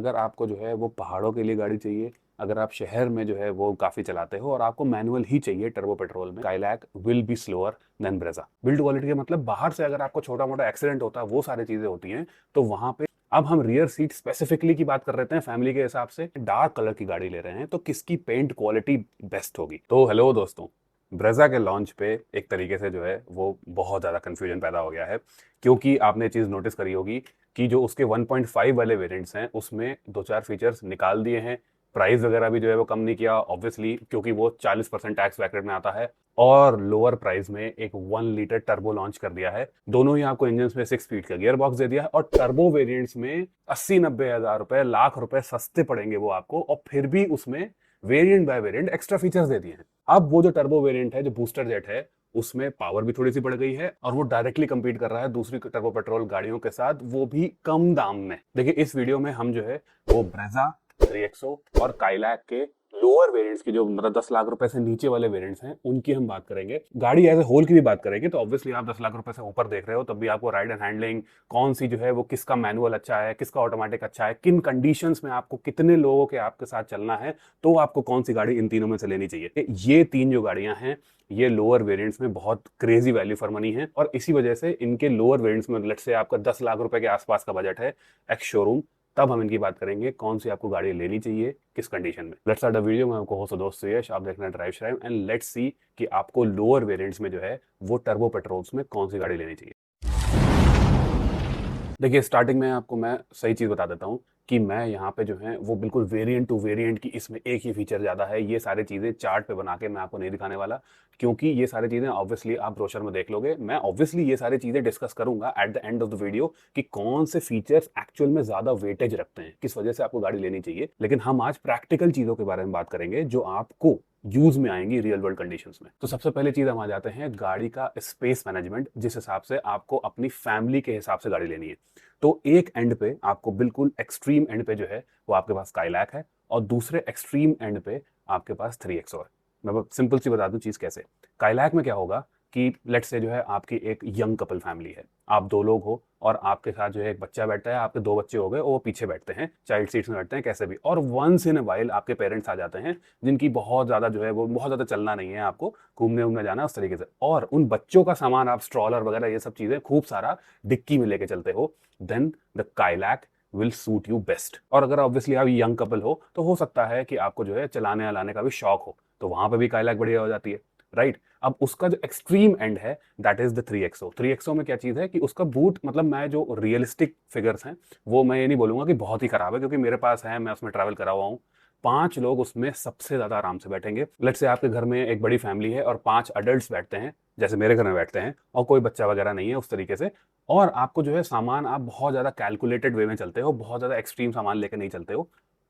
अगर आपको जो है वो पहाड़ों के लिए गाड़ी चाहिए, अगर आप शहर में जो है वो काफ़ी चलाते हो और आपको मैनुअल ही चाहिए टर्बो पेट्रोल में, Kylaq will be slower than Brezza. Build quality का मतलब बाहर से अगर आपको छोटा-मोटा एक्सीडेंट होता है, वो सारी चीज़ें होती हैं, तो वहाँ पे अब हम रियर सीट स्पेसिफिकली की बात कर रहे हैं फैमिली के हिसाब से, डार्क कलर की गाड़ी ले रहे हैं, तो किसकी पेंट क्वालिटी बेस्ट होगी? तो हेलो दोस्तों, ब्रेजा के लॉन्च पे एक तरीके से जो है वो बहुत ज़्यादा कन्फ्यूजन पैदा हो गया है, क्योंकि आपने चीज़ नोटिस करी होगी कि जो उसके 1.5 वाले वेरिएंट्स हैं उसमें 2-4 फीचर्स निकाल दिए हैं। प्राइस वगैरह भी जो है वो कम नहीं किया ऑब्वियसली, क्योंकि वो 40% टैक्स ब्रैकेट में आता है, और लोअर प्राइस में एक 1 लीटर टर्बो लॉन्च कर दिया है। दोनों ही आपको इंजन में 6 स्पीड का गियर बॉक्स दे दिया है, और टर्बो वेरिएंट्स में 80-90 हजार रुपए, लाख रुपए सस्ते पड़ेंगे वो आपको, और फिर भी उसमें variant by variant extra features दे दिए हैं। अब वो जो टर्बो वेरिएंट है, जो बूस्टर जेट है, उसमें पावर भी थोड़ी सी बढ़ गई है, और वो डायरेक्टली compete कर रहा है दूसरी टर्बो पेट्रोल गाड़ियों के साथ, वो भी कम दाम में। देखिए, इस वीडियो में हम जो है वो ब्रेजा, 3XO और काइलैक के लोअर वेरिएंट्स की, जो मतलब 10 लाख रुपए से नीचे वाले वेरिएंट्स हैं, उनकी हम बात करेंगे। गाड़ी एज ए होल की भी बात करेंगे, तो ऑब्वियसली आप 10 लाख रुपए से ऊपर देख रहे हो, तब भी आपको राइड एंड हैंडलिंग, कौन सी जो है वो, किसका मैनुअल अच्छा है, किसका ऑटोमेटिक अच्छा है, किन कंडीशंस में आपको, कितने लोगों के आपके साथ चलना है, तो आपको कौन सी गाड़ी इन तीनों में से लेनी चाहिए। ये तीन जो गाड़ियां हैं, ये लोअर वेरिएंट्स में बहुत क्रेजी वैल्यू फॉर मनी है, और इसी वजह से इनके लोअर वेरिएंट्स में, लेट्स से आपका 10 लाख रुपए के आसपास का बजट है एक्स शोरूम, तब हम इनकी बात करेंगे कौन सी आपको गाड़ी लेनी चाहिए, किस कंडीशन में। Let's start the video. मैं आपको होस्ट दोस्त सुयश, आप देख रहे हैं ड्राइव श्राइव, एंड लेट्स सी कि आपको लोअर वेरिएंट्स में जो है वो टर्बो पेट्रोल्स में कौन सी गाड़ी लेनी चाहिए। देखिए, स्टार्टिंग में आपको मैं सही चीज़ बता देता हूँ कि मैं यहाँ पे जो है वो बिल्कुल वेरिएंट टू वेरिएंट की, इसमें एक ही फीचर ज़्यादा है, ये सारी चीज़ें चार्ट पे बना के मैं आपको नहीं दिखाने वाला, क्योंकि ये सारी चीज़ें ऑब्वियसली आप ब्रोशर में देख लोगे। मैं ऑब्वियसली ये सारी चीज़ें डिस्कस करूंगा at the end of the video कि कौन से फीचर्स एक्चुअल में ज़्यादा वेटेज रखते हैं, किस वजह से आपको गाड़ी लेनी चाहिए। लेकिन हम आज प्रैक्टिकल चीज़ों के बारे में बात करेंगे जो आपको यूज में आएंगी रियल वर्ल्ड कंडीशंस में। तो सबसे पहले चीज हम आ जाते हैं गाड़ी का स्पेस मैनेजमेंट, जिस हिसाब से आपको अपनी फैमिली के हिसाब से गाड़ी लेनी है। तो एक एंड पे आपको, बिल्कुल एक्सट्रीम एंड पे जो है वो आपके पास स्काईलैक है, और दूसरे एक्सट्रीम एंड पे आपके पास 3XO है। मैं सिंपल सी बता दूं चीज कैसे। स्काईलैक में क्या होगा कि लेट्स से जो है आपकी एक यंग कपल फैमिली है, आप दो लोग हो, और आपके साथ जो है एक बच्चा बैठता है, आपके दो बच्चे हो गए, और वो पीछे बैठते हैं, चाइल्ड सीट्स में बैठते हैं, कैसे भी, और वंस इन अ वाइल आपके पेरेंट्स आ जाते हैं, जिनकी बहुत ज्यादा जो है वो, बहुत ज्यादा चलना नहीं है, आपको घूमने उमने जाना है उस तरीके से, और उन बच्चों का सामान आप स्ट्रॉलर वगैरह ये सब चीजें खूब सारा डिक्की में लेके चलते हो, then the Kylaq will suit you best. और अगर ऑब्वियसली आप यंग कपल हो, तो हो सकता है कि आपको जो है चलाने चलाने का भी शौक हो, तो वहां पे भी काइलैक बढ़िया हो जाती है, राइट। अब उसका जो एक्सट्रीम एंड है, that is the 3XO। 3XO में क्या चीज है कि उसका बूट, मतलब मैं जो रियलिस्टिक फिगर्स हैं, वो मैं ये नहीं बोलूंगा कि बहुत ही खराब है, क्योंकि मेरे पास है, मैं उसमें ट्रैवल करा हुआ हूँ। 5 लोग उसमें सबसे ज्यादा आराम से बैठेंगे। लेट्स से आपके घर में एक बड़ी फैमिली है और 5 अडल्ट बैठते हैं, जैसे मेरे घर में बैठते हैं, और कोई बच्चा वगैरह नहीं है उस तरीके से, और आपको जो है सामान, आप बहुत ज्यादा कैलकुलेटेड वे में चलते हो, बहुत ज्यादा एक्सट्रीम सामान लेकर नहीं चलते हो,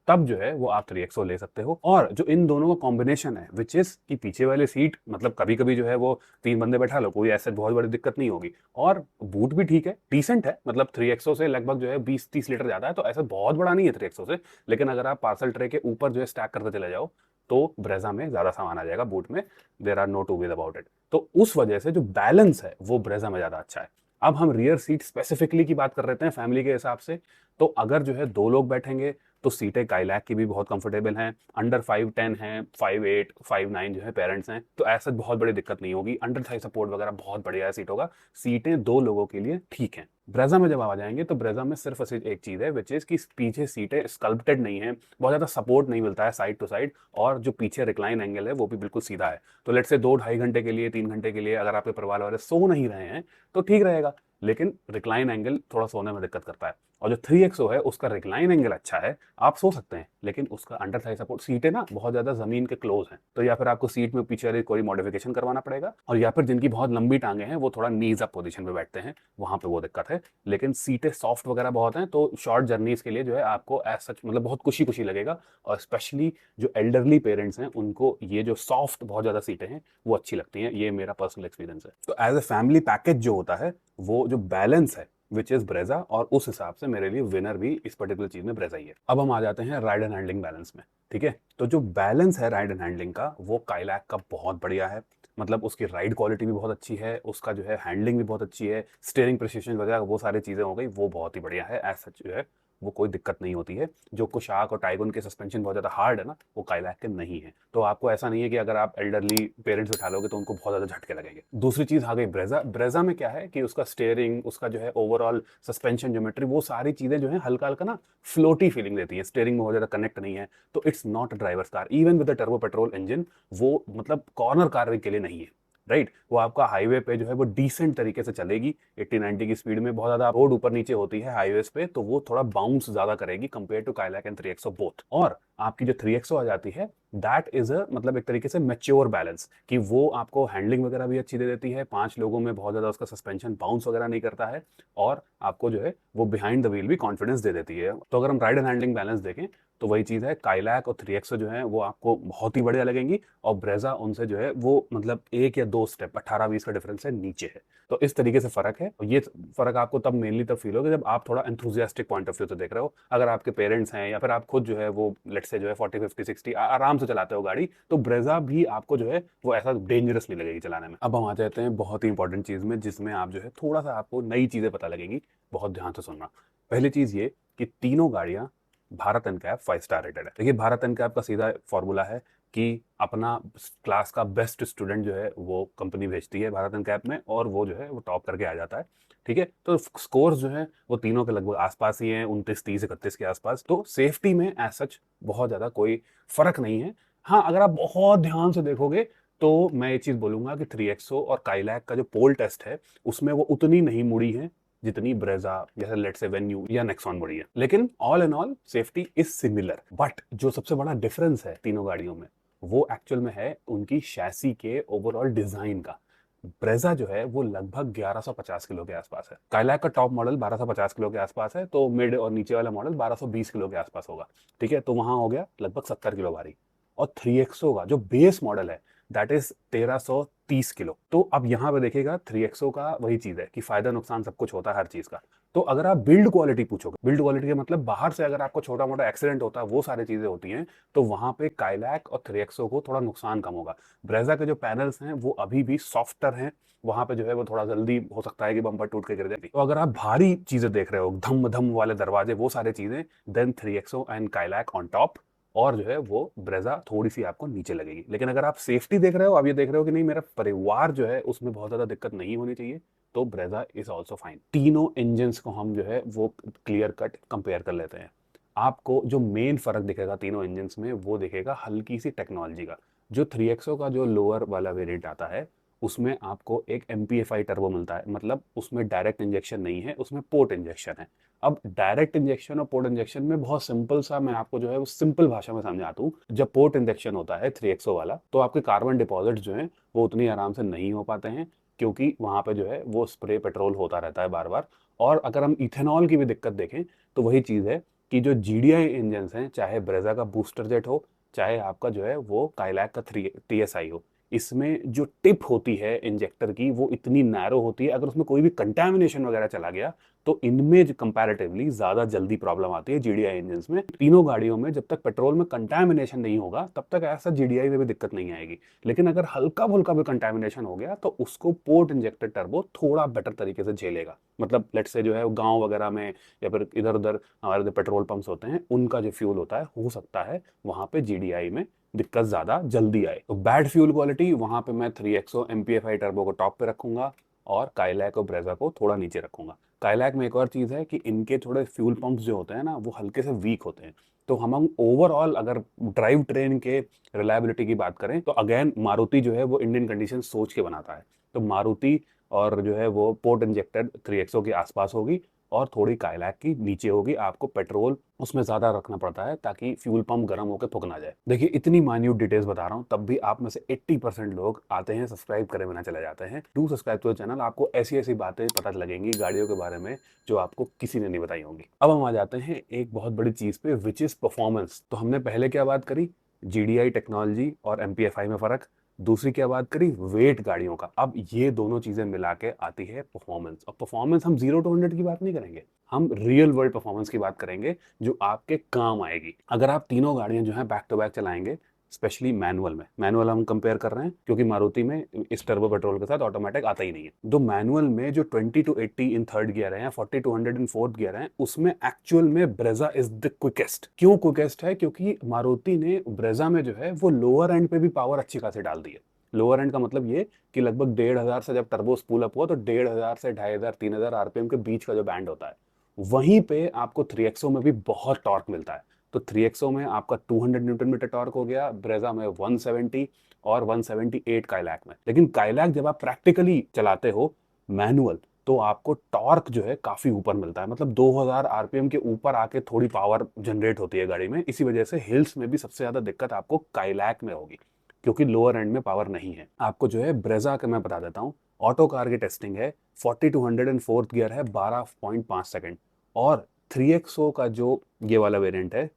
तब जो है वो आप 3XO ले सकते हो। और जो इन दोनों का कॉम्बिनेशन है, विच इज कि पीछे वाली सीट, मतलब कभी कभी जो है वो 3 बंदे बैठा लो, कोई ऐसे बहुत बड़ी दिक्कत नहीं होगी, और बूट भी ठीक है, डिसेंट है, मतलब 3XO से लगभग जो है 20-30 लीटर ज्यादा है, तो ऐसा बहुत बड़ा नहीं है 3XO से। लेकिन अगर आप पार्सल ट्रे के ऊपर जो है स्टैक करते चले जाओ, तो ब्रेजा में ज्यादा सामान आ जाएगा, बूट में there are no two with about it. तो उस वजह से जो बैलेंस है वो ब्रेजा में ज्यादा अच्छा है। अब हम रियर सीट स्पेसिफिकली की बात कर रहे हैं फैमिली के हिसाब से, तो अगर जो है दो लोग बैठेंगे, तो सीटें काइलैक की भी बहुत कंफर्टेबल हैं, अंडर 5'10" हैं, 5'8", 5'9" जो है पेरेंट्स हैं, तो ऐसा बहुत बड़ी दिक्कत नहीं होगी, अंडर थाई सपोर्ट वगैरह बहुत बढ़िया है सीटों का, सीटें दो लोगों के लिए ठीक हैं। ब्रेजा में जब आ जाएंगे, तो ब्रेजा में सिर्फ एक चीज है, विच इज कि पीछे सीटें स्कल्प्टेड नहीं है, बहुत ज्यादा सपोर्ट नहीं मिलता है साइड टू साइड, और जो पीछे रिक्लाइन एंगल है वो भी बिल्कुल सीधा है। तो लेट से 2-2.5 घंटे के लिए, 3 घंटे के लिए अगर आपके परिवार वाले सो नहीं रहे हैं, तो ठीक रहेगा, लेकिन रिक्लाइन एंगल थोड़ा सोने में दिक्कत करता है। और जो 3XO है, उसका रिक्लाइन एंगल अच्छा है, आप सो सकते हैं, लेकिन उसका अंडर थाई सपोर्ट, सीटें ना बहुत ज्यादा जमीन के क्लोज हैं, तो या फिर आपको सीट में पीछे वाली कोई मॉडिफिकेशन करवाना पड़ेगा, और या फिर जिनकी बहुत लंबी टांगे हैं वो थोड़ा नीज अप पोजीशन में बैठते हैं, वहां पे वो दिक्कत है। लेकिन सीटें सॉफ्ट वगैरह बहुत हैं, तो शॉर्ट जर्नीज के लिए जो है आपको एज सच मतलब बहुत खुशी खुशी लगेगा, और स्पेशली जो एल्डरली पेरेंट्स हैं, उनको ये जो सॉफ्ट बहुत ज्यादा सीटें हैं वो अच्छी लगती हैं, ये मेरा पर्सनल एक्सपीरियंस है। तो एज ए फैमिली पैकेज जो होता है, वो जो बैलेंस है, विच इज ब्रेजा, और उस हिसाब से मेरे लिए विनर भी इस पर्टिकुलर चीज में ब्रेजा ही है। अब हम आ जाते हैं राइड एंड हैंडलिंग बैलेंस में, ठीक है। तो जो बैलेंस है राइड एंड हैंडलिंग का, वो काइलैक का बहुत बढ़िया है, मतलब उसकी राइड क्वालिटी भी बहुत अच्छी है, उसका जो है हैंडलिंग भी बहुत अच्छी है, स्टीयरिंग प्रिसिशन वगैरह वो सारी चीजें हो गई, वो बहुत ही बढ़िया है एज सच जो है। वो कोई दिक्कत नहीं होती है। जो कुशाक और टाइगन के सस्पेंशन बहुत ज़्यादा हार्ड है ना, वो काइलैक के नहीं है। तो आपको ऐसा नहीं है कि अगर आप एल्डरली पेरेंट्स उठा लोगे तो उनको बहुत ज़्यादा झटके लगेंगे। दूसरी चीज़ आ गई ब्रेजा। ब्रेजा में क्या है कि उसका स्टीयरिंग, उसका जो है ओवरऑल सस्पेंशन ज्योमेट्री, वो सारी चीज़ें जो है हल्का हल्का ना फ्लोटी फीलिंग देती है। स्टीयरिंग में बहुत ज़्यादा कनेक्ट नहीं है, तो it's not a drivers car even with the turbo petrol engine. वो मतलब कॉर्नर कार के लिए नहीं है, राइट। वो आपका हाईवे पे जो है वो डिसेंट तरीके से चलेगी 80-90 की स्पीड में। बहुत ज्यादा रोड ऊपर नीचे होती है हाईवेज पे, तो वो थोड़ा बाउंस ज्यादा करेगी compare to Kylaq and 3XO both. और आपकी जो 3XO आ जाती है, दैट इज अ मतलब एक तरीके से मैच्योर बैलेंस, कि वो आपको हैंडलिंग वगैरह भी अच्छी दे देती है, 5 लोगों में बहुत ज्यादा उसका सस्पेंशन बाउंस वगैरह नहीं करता है, और आपको जो है वो बिहाइंड द व्हील भी कॉन्फिडेंस दे देती है। तो अगर हम राइड एंड हैंडलिंग बैलेंस देखें तो वही चीज है, काइलैक और 3XO जो है वो आपको बहुत ही बढ़िया लगेंगी, और ब्रेजा उनसे जो है वो मतलब 1 या 2 स्टेप 18-20 का डिफरेंस है नीचे है। तो इस तरीके से फर्क है, और ये फर्क आपको तब मेनली तब फील होगा जब आप थोड़ा एंथुजियास्टिक पॉइंट ऑफ व्यू से देख रहे हो। अगर आपके पेरेंट्स हैं या फिर आप खुद जो है वो लेट से जो है 40-50-60 आराम से चलाते हो गाड़ी, तो ब्रेजा भी आपको जो है वो ऐसा डेंजरस नहीं लगेगी चलाने में। अब हम आ जाते हैं बहुत ही इंपॉर्टेंट चीज में, जिसमें आप जो है थोड़ा सा आपको नई चीजें पता लगेंगी। बहुत ध्यान से सुनना। पहली चीज ये कि तीनों गाड़ियां भारत एनकैप 5 स्टार रेटेड है। देखिए, भारत एनकैप का सीधा फॉर्मूला है कि अपना क्लास का बेस्ट स्टूडेंट जो है वो कंपनी भेजती है भारत एनकैप में, और वो जो है वो टॉप करके आ जाता है। ठीक है, तो स्कोर्स जो है वो तीनों के लगभग आसपास ही हैं, 29-30-31 के आसपास। तो सेफ्टी में एज सच बहुत ज्यादा कोई फर्क नहीं है। हाँ, अगर आप बहुत ध्यान से देखोगे तो मैं ये चीज बोलूंगा कि 3XO और काइलैक का जो पोल टेस्ट है उसमें वो उतनी नहीं मुड़ी है जितनी ब्रेजा, जैसे लेट से वेन्यू या नेक्सॉन मुड़ी है। लेकिन all in all safety is similar. But जो सबसे बड़ा डिफरेंस है तीनों गाड़ियों में, वो एक्चुअल में है उनकी शैसी के ओवरऑल डिजाइन का। ब्रेजा जो है वो लगभग 1150 किलो के आसपास है। काइलैक का टॉप मॉडल 1250 किलो के आसपास है, तो मिड और नीचे वाला मॉडल 1220 किलो के आसपास होगा। ठीक है, तो वहां हो गया लगभग 70 किलो भारी। और 3XO का जो बेस मॉडल है दैट इज 1330 किलो। तो अब यहाँ पे देखिएगा 3XO का वही चीज है कि फायदा नुकसान सब कुछ होता है हर चीज का। तो अगर आप बिल्ड क्वालिटी पूछोगे, बिल्ड क्वालिटी का मतलब बाहर से अगर आपको छोटा मोटा एक्सीडेंट होता है, वो सारी चीजें होती हैं, तो वहां पे काइलैक और 3XO को थोड़ा नुकसान कम होगा। ब्रेजा के जो पैनल्स हैं वो अभी भी सॉफ्टर हैं, वहां पे जो है वो थोड़ा जल्दी हो सकता है कि बम्पर टूट के गिर जाए। तो अगर आप भारी चीजें देख रहे हो, धम धम वाले दरवाजे, वो सारी चीजें, then 3XO and Kylaq on top, और जो है वो ब्रेजा थोड़ी सी आपको नीचे लगेगी। लेकिन अगर आप सेफ्टी देख रहे हो, आप ये देख रहे हो कि नहीं मेरा परिवार जो है उसमें बहुत ज्यादा दिक्कत नहीं होनी चाहिए, तो ब्रेजा इज ऑल्सो फाइन। तीनों इंजन को हम जो है वो क्लियर कट कंपेयर कर लेते हैं। आपको जो मेन फर्क दिखेगा तीनों इंजन में, वो दिखेगा हल्की सी टेक्नोलॉजी का। जो 3XO का जो लोअर वाला वेरिएंट आता है उसमें आपको एक MPFI टर्बो मिलता है, मतलब उसमें डायरेक्ट इंजेक्शन नहीं है, उसमें पोर्ट इंजेक्शन है। अब डायरेक्ट इंजेक्शन और पोर्ट इंजेक्शन में बहुत सिंपल सा मैं आपको जो है वो सिंपल भाषा में समझाता हूँ। जब पोर्ट इंजेक्शन होता है 3XO वाला, तो आपके कार्बन डिपॉजिट जो है वो उतनी आराम से नहीं हो पाते हैं, क्योंकि वहां पे जो है वो स्प्रे पेट्रोल होता रहता है बार बार। और अगर हम इथेनॉल की भी दिक्कत देखें तो वही चीज है कि जो GDI इंजन हैं, चाहे ब्रेजा का बूस्टर जेट हो, चाहे आपका जो है वो काइलैक का 3TSI हो, इसमें जो टिप होती है इंजेक्टर की वो इतनी नैरो होती है, अगर उसमें कोई भी कंटेमिनेशन वगैरह चला गया तो इनमें कंपैरेटिवली ज्यादा जल्दी प्रॉब्लम आती है GDI इंजन में। तीनों गाड़ियों में जब तक पेट्रोल में कंटेमिनेशन नहीं होगा तब तक ऐसा GDI में भी दिक्कत नहीं आएगी। लेकिन अगर हल्का फुल्का भी कंटेमिनेशन हो गया तो उसको पोर्ट इंजेक्टेड टर्बो थोड़ा बेटर तरीके से झेलेगा। मतलब लेट से जो है गांव वगैरह में या फिर इधर उधर हमारे जो पेट्रोल पंप्स होते हैं उनका जो फ्यूल होता है, हो सकता है वहां पे GDI में दिक्कत ज्यादा जल्दी आए। तो बैड फ्यूल क्वालिटी वहां पे मैं 3XO MPFI टर्बो को टॉप पे रखूंगा और काइलैक और ब्रेजा को थोड़ा नीचे रखूंगा। काइलैक में एक और चीज है कि इनके थोड़े फ्यूल पंप्स जो होते हैं ना वो हल्के से वीक होते हैं। तो हम ओवरऑल अगर ड्राइव ट्रेन के रिलायबिलिटी की बात करें तो अगेन मारुति जो है वो इंडियन कंडीशन सोच के बनाता है। तो मारुति और जो है वो पोर्ट इंजेक्टेड 3XO के आसपास होगी, और थोड़ी काइलैक की नीचे होगी। आपको पेट्रोल उसमें ज्यादा रखना पड़ता है ताकि फ्यूल पंप गर्म होकर फूक ना जाए। देखिए, इतनी मान्यूट डिटेल्स बता रहा हूँ, तब भी आप में से 80% लोग आते हैं, सब्सक्राइब करे बिना चले जाते हैं। Do subscribe to the channel, आपको ऐसी ऐसी बातें पता लगेंगी गाड़ियों के बारे में जो आपको किसी ने नहीं बताई होंगी। अब हम आ जाते हैं एक बहुत बड़ी चीज पे, विच इज परफॉर्मेंस। तो हमने पहले क्या बात करी, GDI टेक्नोलॉजी और MPFI में फर्क। दूसरी क्या बात करी, वेट गाड़ियों का। अब ये दोनों चीजें मिला के आती है परफॉर्मेंस। और परफॉर्मेंस हम 0 to 100 की बात नहीं करेंगे, हम रियल वर्ल्ड परफॉर्मेंस की बात करेंगे जो आपके काम आएगी। अगर आप तीनों गाड़ियां जो है बैक टू बैक चलाएंगे स्पेशली मैनुअल में। मैनुअल हम कंपेयर कर रहे हैं क्योंकि मारुति में इस टर्बो पेट्रोल के साथ ऑटोमेटिक आता ही नहीं है। तो मैनुअल में जो 20 to 80 इन थर्ड गियर है, 40 to 100 इन फोर्थ गियर है, उसमें एक्चुअल में ब्रेजा इज द क्विकेस्ट। क्यों क्विकेस्ट है? क्योंकि मारुति ने ब्रेजा में जो है वो लोअर एंड पे भी पावर अच्छी खासी डाल दी है। लोअर एंड का मतलब ये कि लगभग 1,500 से जब टर्बो स्पूल अप हुआ तो 1,500 से 2,500 3,000 आरपीएम के बीच का जो बैंड होता है, वहीं पे आपको 3XO में भी बहुत टॉर्क मिलता है। तो 3XO में आपका 200 न्यूटन मीटर टॉर्क हो गया, ब्रेजा में 170 और 178 काइलैक में। लेकिन काइलैक जब आप प्रैक्टिकली चलाते हो मैनुअल, तो आपको टॉर्क जो है काफी ऊपर मिलता है, मतलब 2000 आरपीएम के ऊपर आके थोड़ी पावर जनरेट होती है गाड़ी में। इसी वजह से हिल्स में भी सबसे ज्यादा दिक्कत आपको काइलैक में होगी, क्योंकि लोअर एंड में पावर नहीं है। आपको जो है ब्रेजा का मैं बता देता हूँ, ऑटो कार की टेस्टिंग है, 40 to 100 एंड फोर्थ गियर है 12.5 सेकंड, और 3XO का जो ये वाला वेरिएंट है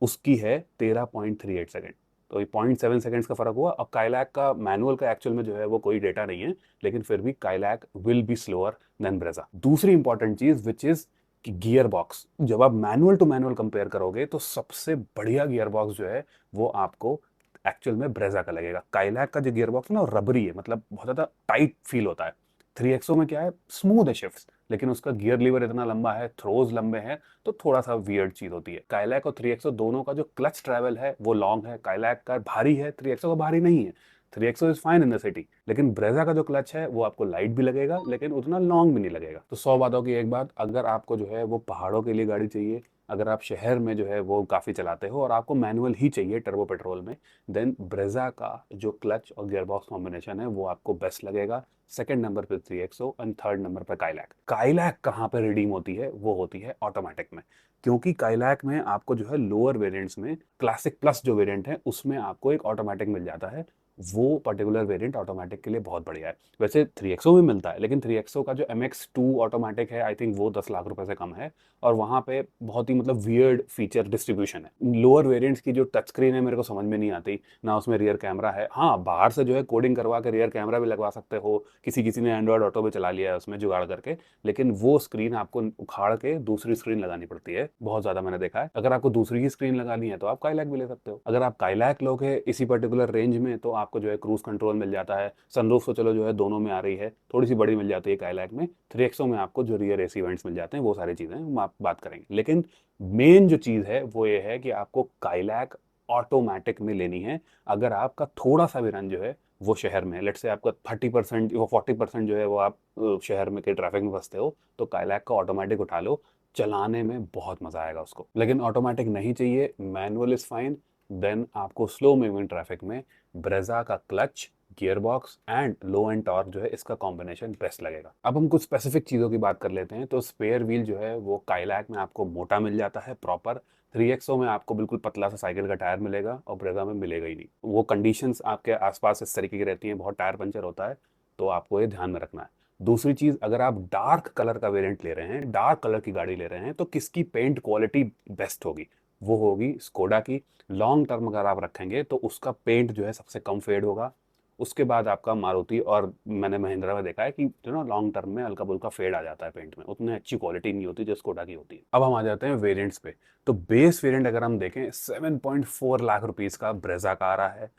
उसकी है 13.38 सेकंड। तो ये 0.7 सेकंड्स का फर्क हुआ। अब काइलैक का मैनुअल का एक्चुअल में जो है वो कोई डेटा नहीं है, लेकिन फिर भी Kylaq will be slower than Brezza. दूसरी इंपॉर्टेंट चीज विच इज कि गियर बॉक्स, जब आप मैनुअल टू मैनुअल कंपेयर करोगे तो सबसे बढ़िया गियर बॉक्स जो है वो आपको एक्चुअल में ब्रेजा का लगेगा। काइलैक का जो गियर बॉक्स है ना, रबरी है, मतलब बहुत ज्यादा टाइट फील होता है। 3XO में क्या है, स्मूथ है शिफ्ट्स, लेकिन उसका गियर लीवर इतना लंबा है, थ्रोज लंबे हैं, तो थोड़ा सा वियर्ड चीज होती है। काइलैक और 3XO दोनों का जो क्लच ट्रैवल है वो लॉन्ग है। काइलैक का भारी है, 3XO का भारी नहीं है। 3XO is fine in the city, लेकिन ब्रेजा का जो क्लच है वो आपको लाइट भी लगेगा लेकिन उतना लॉन्ग भी नहीं लगेगा। तो 100 बातों की एक बात, अगर आपको जो है वो पहाड़ों के लिए गाड़ी चाहिए, अगर आप शहर में जो है वो काफी चलाते हो और आपको मैनुअल ही चाहिए टर्बो पेट्रोल में, देन ब्रेजा का जो क्लच और गियरबॉक्स कॉम्बिनेशन है वो आपको बेस्ट लगेगा। सेकंड नंबर पे 3XO एंड थर्ड नंबर पे काइलैक। काइलैक कहाँ पे रिडीम होती है? वो होती है ऑटोमेटिक में, क्योंकि काइलैक में आपको जो है लोअर वेरिएंट्स में, क्लासिक प्लस जो वेरिएंट है उसमें आपको एक ऑटोमेटिक मिल जाता है। वो पर्टिकुलर वेरिएंट ऑटोमेटिक के लिए बहुत बढ़िया है। वैसे 3XO में मिलता है, लेकिन 3XO का जो MX2 ऑटोमेटिक है, आई थिंक वो 10 लाख रुपए से कम है, और वहां पे बहुत ही मतलब वियर्ड फीचर डिस्ट्रीब्यूशन है। लोअर वेरिएंट्स की जो टच स्क्रीन है मेरे को समझ में नहीं आती, ना उसमें रियर कैमरा है। हाँ, बाहर से जो है कोडिंग करवा के रियर कैमरा भी लगवा सकते हो, किसी किसी ने एंड्रॉयड ऑटो भी चला लिया है उसमें जुगाड़ करके, लेकिन वो स्क्रीन आपको उखाड़ के दूसरी स्क्रीन लगानी पड़ती है, बहुत ज्यादा मैंने देखा है। अगर आपको दूसरी ही स्क्रीन लगानी है तो आप काइलैक भी ले सकते हो। अगर आप काइलैक लोगे इसी पर्टिकुलर रेंज में तो आपको जो है क्रूज कंट्रोल मिल जाता है, सनरूफ तो चलो जो है दोनों में आ रही है, थोड़ी सी बड़ी मिल जाती है काइलैक में। 3XO में आपको जो रियर एसी वेंट्स मिल जाते हैं, वो सारी चीजें हम आप बात करेंगे। लेकिन मेन जो चीज है वो ये है कि आपको काइलैक ऑटोमेटिक में लेनी है। अगर आपका थोड़ा सा भी रन जो है वो शहर में, लेट से आपका 30% वो 40% जो है वो आप शहर में के ट्रैफिक में फंसते हो, तो काइलैक का ऑटोमेटिक उठा लो, चलाने में बहुत मजा आएगा उसको। लेकिन ऑटोमेटिक नहीं चाहिए, मैनुअल इज फाइन, देन आपको स्लो मूविंग ट्रैफिक में ब्रेजा का clutch, gear box and low and torque जो है इसका कॉम्बिनेशन बेस्ट लगेगा। अब हम कुछ स्पेसिफिक चीजों की बात कर लेते हैं। तो स्पेयर व्हील जो है वो काइलैक में आपको मोटा मिल जाता है प्रॉपर, 3XO में आपको बिल्कुल पतला सा साइकिल का टायर मिलेगा और ब्रेजा में मिलेगा ही नहीं। वो कंडीशंस आपके आसपास इस तरीके की रहती हैं, बहुत टायर पंचर होता है, तो आपको ये ध्यान में रखना है। दूसरी चीज, अगर आप डार्क कलर का वेरिएंट ले रहे हैं, डार्क कलर की गाड़ी ले रहे हैं, तो किसकी पेंट क्वालिटी बेस्ट होगी? वो होगी स्कोडा की। लॉन्ग टर्म अगर आप रखेंगे तो उसका पेंट जो है सबसे कम फेड होगा। उसके बाद आपका मारुति, और मैंने महिंद्रा में देखा है कि जो ना लॉन्ग टर्म में हल्का बुल्का फेड आ जाता है पेंट में, उतनी अच्छी क्वालिटी नहीं होती जो स्कोडा की होती है। अब हम आ जाते हैं वेरिएंट्स पे। तो बेस वेरिएंट अगर हम देखें, 7.4 लाख रुपीज का ब्रेजा का आ रहा है।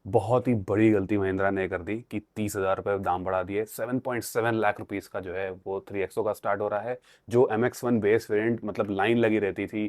बहुत ही बड़ी गलती महिंद्रा ने कर दी कि 30,000 रुपये दाम बढ़ा दिए। 7.7 लाख रुपीस का जो है वो 3XO का स्टार्ट हो रहा है, जो MX1 बेस वेरिएंट मतलब लाइन लगी रहती थी,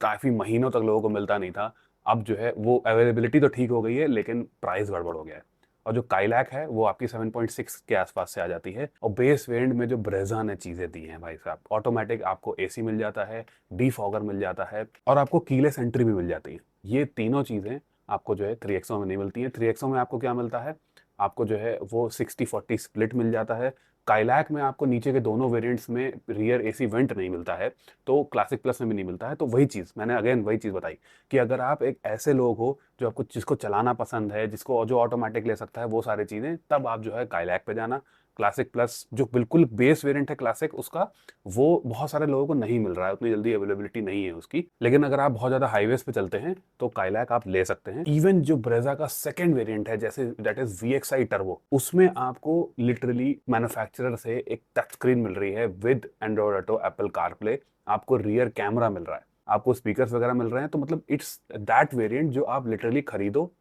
काफी महीनों तक लोगों को मिलता नहीं था। अब जो है वो अवेलेबिलिटी तो ठीक हो गई है, लेकिन प्राइस गड़बड़ हो गया है। और जो काइलैक है वो आपकी 7.6 के आसपास से आ जाती है। और बेस वेरिएंट में जो ब्रेजा ने चीजें दी हैं भाई साहब, ऑटोमेटिक आपको एसी मिल जाता है, डीफॉगर मिल जाता है, और आपको कीलेस एंट्री भी मिल जाती है। ये तीनों चीजें आपको जो है 3XO में नहीं मिलती है। 3XO में आपको क्या मिलता है? आपको जो है वो 60-40 स्प्लिट मिल जाता है। काइलैक में आपको नीचे के दोनों वेरिएंट्स में रियर एसी वेंट नहीं मिलता है, तो क्लासिक प्लस में भी नहीं मिलता है। तो वही चीज़ मैंने अगेन वही चीज़ बताई कि अगर आप एक ऐसे लोग हो जो आपको जिसको चलाना पसंद है, जिसको जो ऑटोमेटिक ले सकता है वो सारी चीज़ें, तब आप जो है काइलैक पे जाना। क्लासिक प्लस जो बिल्कुल बेस वेरिएंट है क्लासिक, उसका वो बहुत सारे लोगों को नहीं मिल रहा है, उतनी जल्दी अवेलेबिलिटी नहीं है उसकी। लेकिन अगर आप बहुत ज़्यादा हाईवेज पे चलते हैं तो काइलैक आप ले सकते हैं। इवन जो ब्रेजा का सेकंड वेरिएंट है, जैसे दैट इज VXI टर्बो, उसमें आपको लिटरली मैन्युफैक्चरर से एक टच स्क्रीन मिल रही है with Android auto, Apple CarPlay, आपको रियर कैमरा मिल रहा है, आपको स्पीकर्स वगैरह मिल रहे हैं। तो मतलब इट्स दैट वेरिएंट जो आप लिटरली खरीदो,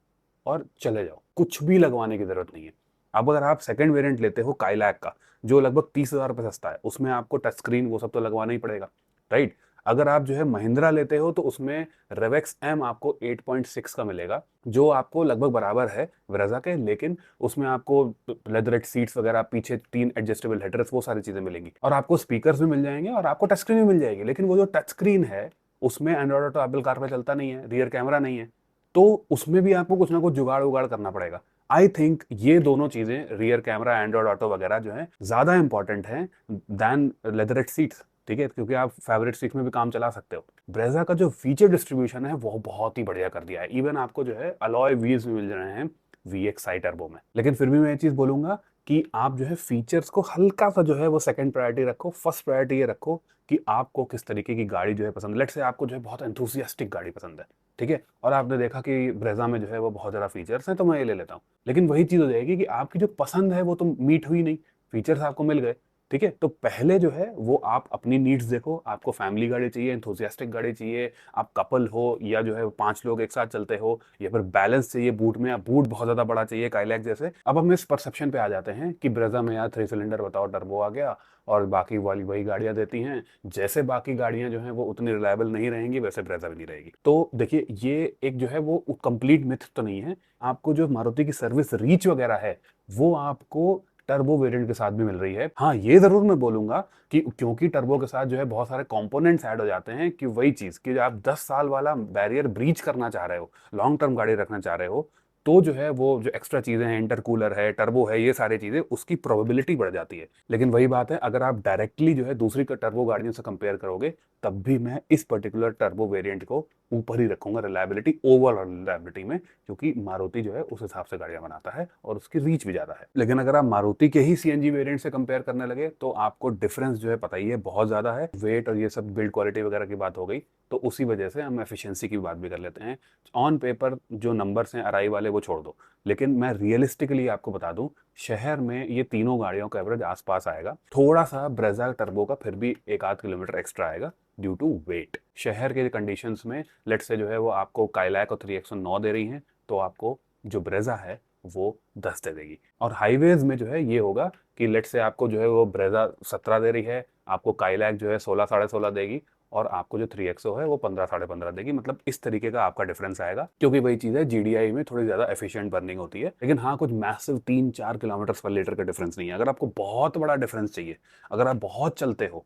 और चले जाओ, कुछ भी लगवाने की जरूरत नहीं है। अब अगर आप सेकंड वेरिएंट लेते हो काइलैक का, जो लगभग 30,000 रुपये सस्ता है, उसमें आपको टच स्क्रीन वो सब तो लगवाना ही पड़ेगा, राइट। अगर आप जो है महिंद्रा लेते हो तो उसमें रेवेक्स एम आपको 8.6 का मिलेगा, जो आपको लगभग बराबर है ब्रेजा के, लेकिन उसमें आपको लेदरेट सीट्स वगैरह, पीछे 3 एडजस्टेबल हेडरेस्ट, वो सारी चीजें मिलेंगी, और आपको स्पीकर्स भी मिल जाएंगे और आपको टच स्क्रीन भी मिल जाएगी। लेकिन वो जो टच स्क्रीन है उसमें एंड्रॉइड ऑटो एप्पल कार पे चलता नहीं है, रियर कैमरा नहीं है, तो उसमें भी आपको कुछ ना कुछ जुगाड़ उगाड़ करना पड़ेगा। आई थिंक ये दोनों चीजें, रियर कैमरा, एंड्रॉइड ऑटो वगैरह जो है, ज्यादा इंपॉर्टेंट हैं दैन लेदरेट सीट्स, ठीक है, क्योंकि आप फेवरेट सीट में भी काम चला सकते हो। ब्रेजा का जो फीचर डिस्ट्रीब्यूशन है वो बहुत ही बढ़िया कर दिया है। इवन आपको जो है अलॉय व्हील्स भी मिल रहे हैं VXi टर्बो में। लेकिन फिर भी मैं ये चीज बोलूंगा कि आप जो है फीचर्स को हल्का सा जो है वो सेकंड प्रायोरिटी रखो, फर्स्ट प्रायोरिटी ये रखो कि आपको किस तरीके की गाड़ी जो है पसंद है। लेट्स से आपको जो है बहुत एंथुसियास्टिक गाड़ी पसंद है, ठीक है, और आपने देखा कि ब्रेजा में जो है वो बहुत ज्यादा फीचर्स हैं, तो मैं ये ले लेता हूँ। लेकिन वही चीज हो जाएगी कि आपकी जो पसंद है वो तो मीट हुई नहीं, फीचर्स आपको मिल गए, ठीक है। तो पहले जो है वो आप अपनी नीड्स देखो, आपको फैमिली गाड़ी चाहिए, एंथुसियास्टिक गाड़ी चाहिए, आप कपल हो या जो है 5 लोग एक साथ चलते हो, या फिर बैलेंस चाहिए बूट में, आप बूट बहुत ज्यादा बड़ा चाहिए काइलैक जैसे। अब हम इस परसेप्शन पे आ जाते हैं कि ब्रेजा में यार 3 सिलेंडर बताओ, टर्बो आ गया, और बाकी वाली वही गाड़ियां देती हैं, जैसे बाकी गाड़ियां जो हैं वो उतनी रिलायबल नहीं रहेंगी, वैसे ब्रेजा भी नहीं रहेगी। तो देखिए ये एक जो है वो कंप्लीट मिथ तो नहीं है। आपको जो मारुति की सर्विस रीच वगैरह है वो आपको टर्बो वेरिएंट के साथ भी मिल रही है। हाँ, ये जरूर मैं बोलूंगा कि क्योंकि टर्बो के साथ जो है बहुत सारे कंपोनेंट्स ऐड हो जाते हैं, कि वही चीज कि आप 10 साल वाला बैरियर ब्रीच करना चाह रहे हो, लॉन्ग टर्म गाड़ी रखना चाह रहे हो, तो जो है वो जो एक्स्ट्रा चीजें हैं, इंटरकूलर है, टर्बो है, ये सारी चीजें, उसकी प्रोबेबिलिटी बढ़ जाती है। लेकिन वही बात है, अगर आप डायरेक्टली जो है दूसरी टर्बो गाड़ियों से कंपेयर करोगे, तब भी मैं इस पर्टिकुलर टर्बो वेरिएंट को ऊपर ही रखूंगा रिलायबिलिटी, ओवरऑल रिलायबिलिटी में, क्योंकि मारुति जो है उस हिसाब से गाड़ियां बनाता है और उसकी रीच भी ज्यादा है। लेकिन अगर आप मारुति के ही CNG वेरिएंट से कंपेयर करने लगे तो आपको डिफरेंस जो है पता ही है, बहुत ज्यादा है। वेट और ये सब बिल्ड क्वालिटी वगैरह की बात हो गई, तो उसी वजह से हम एफिशिएंसी की बात भी कर लेते हैं। ऑन पेपर जो नंबर्स हैं अराई वाले वो छोड़ दो, लेकिन मैं रियलिस्टिकली आपको बता दूं, शहर में ये तीनों गाड़ियों का एवरेज आसपास आएगा। थोड़ा सा ब्रेजा टर्बो का फिर भी 1 आध किलोमीटर एक्स्ट्रा आएगा ड्यू टू वेट। शहर के कंडीशंस में लेट से जो है वो आपको काइलैक और 3XO 9 दे रही हैं, तो आपको जो ब्रेजा है वो 10 दे देगी। और हाईवेज में जो है ये होगा कि लेट से आपको जो है वो ब्रेजा 17 दे रही है, आपको काइलैक जो है 16 साढ़े 16 देगी, और आपको जो 3XO है वो 15 साढ़े 15 देगी। मतलब इस तरीके का आपका डिफरेंस आएगा, क्योंकि वही चीज है, GDI में थोड़ी ज्यादा एफिशिएंट बर्निंग होती है। लेकिन हाँ, कुछ मैसिव 3-4 किलोमीटर पर लीटर का डिफरेंस नहीं है। अगर आपको बहुत बड़ा डिफरेंस चाहिए, अगर आप बहुत चलते हो,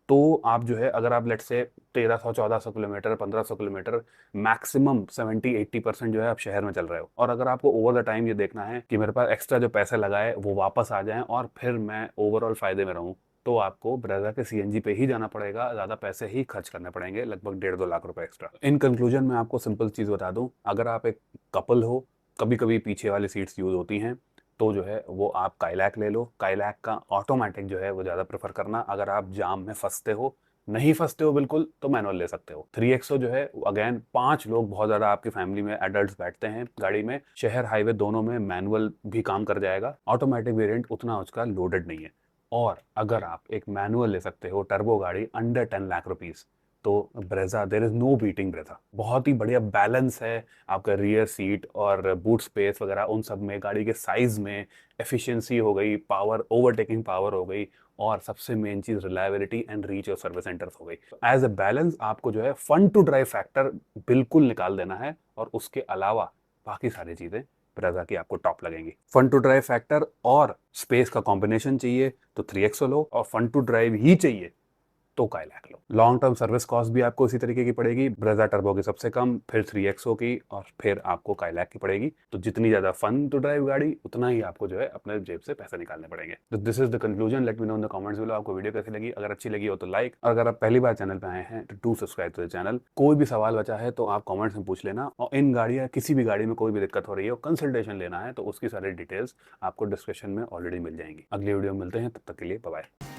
तो आप जो है, अगर आप लेट से 1300-1400 किलोमीटर, 1500 किलोमीटर, मैक्सिमम 70-80% जो है आप शहर में चल रहे हो, और अगर आपको ओवर द टाइम ये देखना है कि मेरे पास एक्स्ट्रा जो पैसे लगाए वो वापस आ जाएं और फिर मैं ओवरऑल फायदे में रहूं, तो आपको ब्रेजा के CNG पे ही जाना पड़ेगा, ज्यादा पैसे ही खर्च करने पड़ेंगे, लगभग 1.5-2 लाख रुपए एक्स्ट्रा। इन कंक्लूजन में आपको सिंपल चीज बता दूं, अगर आप एक कपल हो, कभी कभी पीछे वाली सीट्स यूज होती हैं, तो जो है वो आप काइलैक ले लो। काइलैक का ऑटोमेटिक जो है वो ज़्यादा प्रेफर करना। अगर आप जाम में फंसते हो, नहीं फंसते हो बिल्कुल, तो मैनुअल ले सकते हो। 3XO जो है अगेन 5 लोग बहुत ज़्यादा आपकी फैमिली में एडल्ट्स बैठते हैं गाड़ी में, शहर हाईवे दोनों में मैनुअल भी काम कर जाएगा। ऑटोमेटिक वेरिएंट उतना उसका लोडेड नहीं है। और अगर आप एक मैनुअल ले सकते हो टर्बो गाड़ी अंडर 10 लाख रुपीज़, तो Brezza, there is no beating Brezza. बहुत ही बढ़िया बैलेंस है आपका रियर सीट और बूट स्पेस वगैरह, उन सब में, गाड़ी के साइज में, एफिशिएंसी हो गई, पावर, ओवरटेकिंग पावर हो गई, और सबसे मेन चीज रिलायबिलिटी एंड रीच और सर्विस सेंटर्स हो गई। एज अ बैलेंस आपको जो है फन टू ड्राइव फैक्टर बिल्कुल निकाल देना है, और उसके अलावा बाकी सारी चीजें ब्रेजा की आपको टॉप लगेंगी। फन टू ड्राइव फैक्टर और स्पेस का कॉम्बिनेशन चाहिए तो 3XO लो, और फन टू ड्राइव ही चाहिए तो काइलैक लो। लॉन्ग टर्म सर्विस कॉस्ट भी आपको इसी तरीके की पड़ेगी, ब्रेजा टर्बो की सबसे कम, फिर 3XO की, और फिर आपको काइलैक की पड़ेगी। तो जितनी ज्यादा फन टू ड्राइव गाड़ी, उतना ही आपको जो है अपने जेब से पैसे निकालने पड़ेंगे। तो this is the conclusion. Let me know in the comments below आपको वीडियो कैसी लगी। अगर अच्छी लगी हो तो लाइक, और अगर आप पहली बार चैनल पे आए हैं तो do subscribe to the channel. कोई भी सवाल बचा है तो आप कॉमेंट्स में पूछ लेना, और इन गाड़ियां, किसी भी गाड़ी में कोई भी दिक्कत हो रही है, कंसल्टेशन लेना है, तो उसकी सारी डिटेल्स आपको डिस्क्रिप्शन में ऑलरेडी मिल जाएंगी। अगली वीडियो में मिलते हैं, तब तक के लिए बाय बाय।